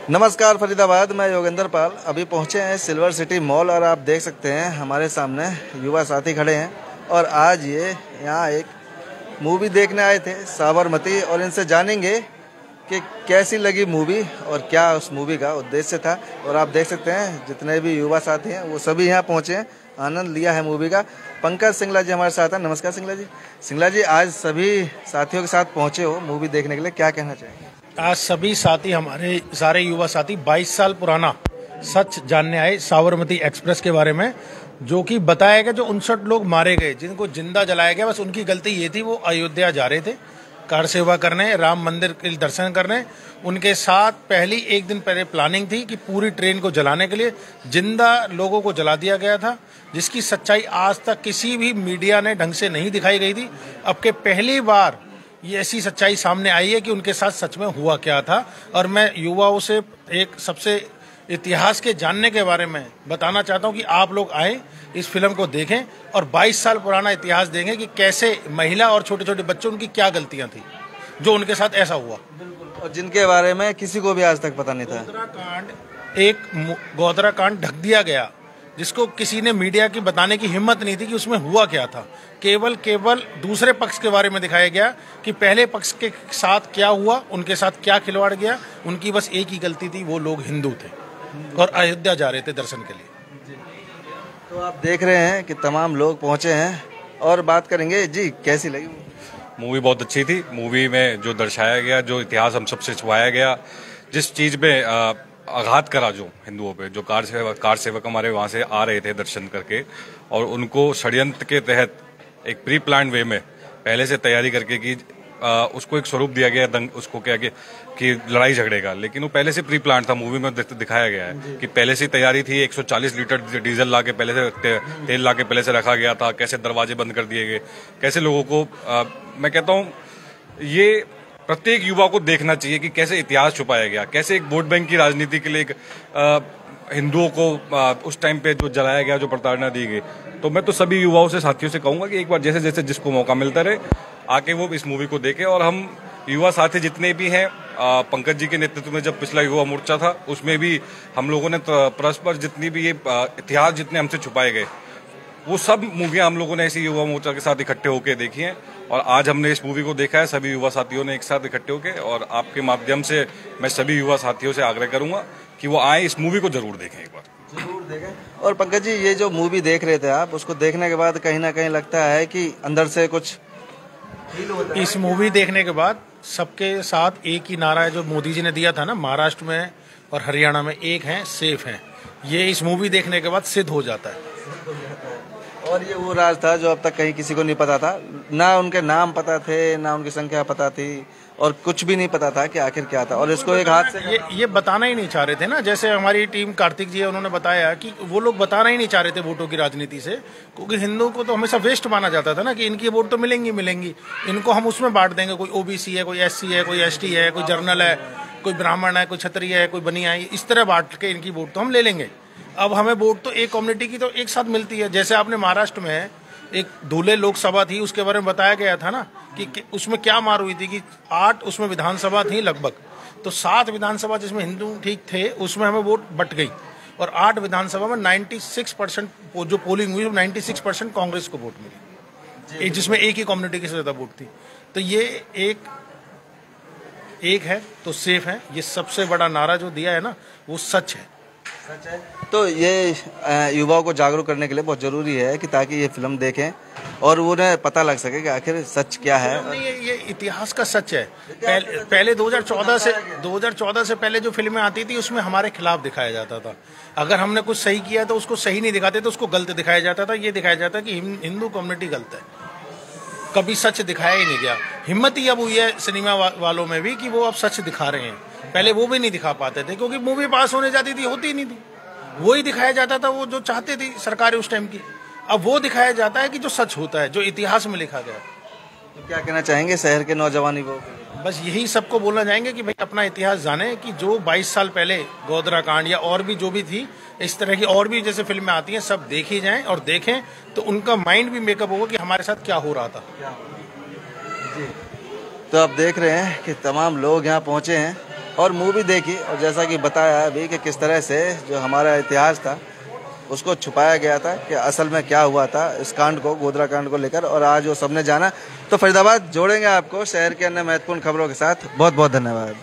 नमस्कार फरीदाबाद, मैं योगेंद्र पाल। अभी पहुंचे हैं सिल्वर सिटी मॉल और आप देख सकते हैं हमारे सामने युवा साथी खड़े हैं और आज ये यहाँ एक मूवी देखने आए थे, साबरमती, और इनसे जानेंगे कि कैसी लगी मूवी और क्या उस मूवी का उद्देश्य था। और आप देख सकते हैं जितने भी युवा साथी हैं वो सभी यहाँ पहुँचे हैं, आनंद लिया है मूवी का। पंकज सिंगला जी हमारे साथ हैं। नमस्कार सिंगला जी। सिंगला जी, आज सभी साथियों के साथ पहुँचे हो मूवी देखने के लिए, क्या कहना चाहेंगे? आज सभी साथी, हमारे सारे युवा साथी 22 साल पुराना सच जानने आए साबरमती एक्सप्रेस के बारे में, जो कि बताया गया जो 59 लोग मारे गए, जिनको जिंदा जलाया गया। बस उनकी गलती ये थी, वो अयोध्या जा रहे थे कार सेवा करने, राम मंदिर के दर्शन करने। उनके साथ पहली एक दिन पहले प्लानिंग थी कि पूरी ट्रेन को जलाने के लिए जिंदा लोगों को जला दिया गया था, जिसकी सच्चाई आज तक किसी भी मीडिया ने ढंग से नहीं दिखाई गई थी। अब के पहली बार ये ऐसी सच्चाई सामने आई है कि उनके साथ सच में हुआ क्या था। और मैं युवाओं से एक सबसे इतिहास के जानने के बारे में बताना चाहता हूं कि आप लोग आए, इस फिल्म को देखें और 22 साल पुराना इतिहास देखें कि कैसे महिला और छोटे छोटे बच्चों, उनकी क्या गलतियां थी जो उनके साथ ऐसा हुआ, और जिनके बारे में किसी को भी आज तक पता नहीं था। गोधरा कांड ढक दिया गया, जिसको किसी ने मीडिया की बताने की हिम्मत नहीं थी कि उसमें हुआ क्या था। केवल दूसरे पक्ष के बारे में दिखाया गया कि पहले पक्ष के साथ क्या हुआ, उनके साथ क्या खिलवाड़ गया। उनकी बस एक ही गलती थी, वो लोग हिंदू थे और अयोध्या जा रहे थे दर्शन के लिए। तो आप देख रहे हैं कि तमाम लोग पहुंचे हैं और बात करेंगे। जी, कैसी लगी मूवी? बहुत अच्छी थी। मूवी में जो दर्शाया गया, जो इतिहास हम सबसे छुपाया गया, जिस चीज में आघात करा जो हिंदुओं पे, जो कार सेवक हमारे वहां से आ रहे थे दर्शन करके, और उनको षड्यंत्र के तहत एक प्री प्लान वे में पहले से तैयारी करके कि उसको एक स्वरूप दिया गया, उसको क्या कि लड़ाई झगड़े का, लेकिन वो पहले से प्री प्लान था। मूवी में दिखाया गया है कि पहले से तैयारी थी। 140 लीटर डीजल ला के पहले से, तेल ला के पहले से रखा गया था। कैसे दरवाजे बंद कर दिए गए, कैसे लोगों को मैं कहता हूँ ये प्रत्येक युवा को देखना चाहिए कि कैसे इतिहास छुपाया गया, कैसे एक वोट बैंक की राजनीति के लिए हिंदुओं को उस टाइम पे जो जलाया गया, जो प्रताड़ना दी गई। तो मैं तो सभी युवाओं से, साथियों से कहूंगा कि एक बार जैसे जैसे जिसको मौका मिलता रहे आके वो इस मूवी को देखे। और हम युवा साथी जितने भी हैं, पंकज जी के नेतृत्व में जब पिछला युवा मोर्चा था उसमें भी हम लोगों ने परस्पर जितनी भी ये इतिहास जितने हमसे छुपाए गए, वो सब मूवियां हम लोगों ने ऐसी युवा मोर्चा के साथ इकट्ठे होकर देखी हैं। और आज हमने इस मूवी को देखा है सभी युवा साथियों ने एक साथ इकट्ठे होकर। और आपके माध्यम से मैं सभी युवा साथियों से आग्रह करूंगा कि वो आए, इस मूवी को जरूर देखें, एक बार जरूर देखें। और पंकज जी, ये जो मूवी देख रहे थे आप, उसको देखने के बाद कहीं ना कहीं लगता है कि अंदर से कुछ फील होता है? इस मूवी देखने के बाद सबके साथ एक ही नारा है जो मोदी जी ने दिया था ना, महाराष्ट्र में और हरियाणा में, एक है सेफ है। ये इस मूवी देखने के बाद सिद्ध हो जाता है। और ये वो राज था जो अब तक कहीं किसी को नहीं पता था, ना उनके नाम पता थे, ना उनकी संख्या पता थी, और कुछ भी नहीं पता था कि आखिर क्या था। और इसको एक हाथ से ये बताना ही नहीं चाह रहे थे ना। जैसे हमारी टीम कार्तिक जी है, उन्होंने बताया कि वो लोग बताना ही नहीं चाह रहे थे वोटों की राजनीति से, क्योंकि हिंदुओं को तो हमेशा वेस्ट माना जाता था ना कि इनकी वोट तो मिलेंगी, इनको हम उसमें बांट देंगे। कोई ओबीसी है, कोई एससी है, कोई एसटी है, कोई जर्नल है, कोई ब्राह्मण है, कोई क्षत्रिय है, कोई बनिया है, इस तरह बांट के इनकी वोट तो हम ले लेंगे। अब हमें वोट तो एक कम्युनिटी की तो एक साथ मिलती है। जैसे आपने महाराष्ट्र में एक धुले लोकसभा थी, उसके बारे में बताया गया था ना कि उसमें क्या मार हुई थी कि 8 उसमें विधानसभा थी लगभग, तो 7 विधानसभा जिसमें हिंदू ठीक थे उसमें हमें वोट बट गई, और 8 विधानसभा में 96% जो पोलिंग हुई 96% कांग्रेस को वोट मिली, जिसमें एक ही कम्युनिटी की ज्यादा वोट थी। तो ये एक है तो सेफ है, ये सबसे बड़ा नारा जो दिया है ना, वो सच है। तो ये युवाओं को जागरूक करने के लिए बहुत जरूरी है कि ताकि ये फिल्म देखें और उन्हें पता लग सके कि आखिर सच क्या है। ये इतिहास का सच है। पहले 2014 से पहले जो फिल्में आती थी उसमें हमारे खिलाफ दिखाया जाता था। अगर हमने कुछ सही किया तो उसको सही नहीं दिखाते, तो उसको गलत दिखाया जाता था। ये दिखाया जाता कि हिंदू कम्युनिटी गलत है, कभी सच दिखाया ही नहीं गया। हिम्मत ही अब हुई है सिनेमा वालों में भी कि वो अब सच दिखा रहे हैं। पहले वो भी नहीं दिखा पाते थे क्योंकि मूवी पास होने जाती थी, होती नहीं थी, वही दिखाया जाता था वो जो चाहते थी सरकारें उस टाइम की। अब वो दिखाया जाता है कि जो सच होता है, जो इतिहास में लिखा गया। तो क्या कहना चाहेंगे शहर के नौजवान युवाओं को? बस यही सबको बोलना चाहेंगे कि भाई अपना इतिहास जाने, कि जो 22 साल पहले गोधरा कांड या और भी जो भी थी, इस तरह की और भी जैसे फिल्में आती हैं, सब देखी जाएं और देखें तो उनका माइंड भी मेकअप होगा कि हमारे साथ क्या हो रहा था। जी। तो आप देख रहे हैं कि तमाम लोग यहाँ पहुँचे हैं और मूवी देखी, और जैसा कि बताया अभी कि किस तरह से जो हमारा इतिहास था उसको छुपाया गया था कि असल में क्या हुआ था इस कांड को, गोधरा कांड को लेकर, और आज वो सबने जाना। तो फरीदाबाद जोड़ेंगे आपको शहर के अन्य महत्वपूर्ण खबरों के साथ। बहुत बहुत धन्यवाद।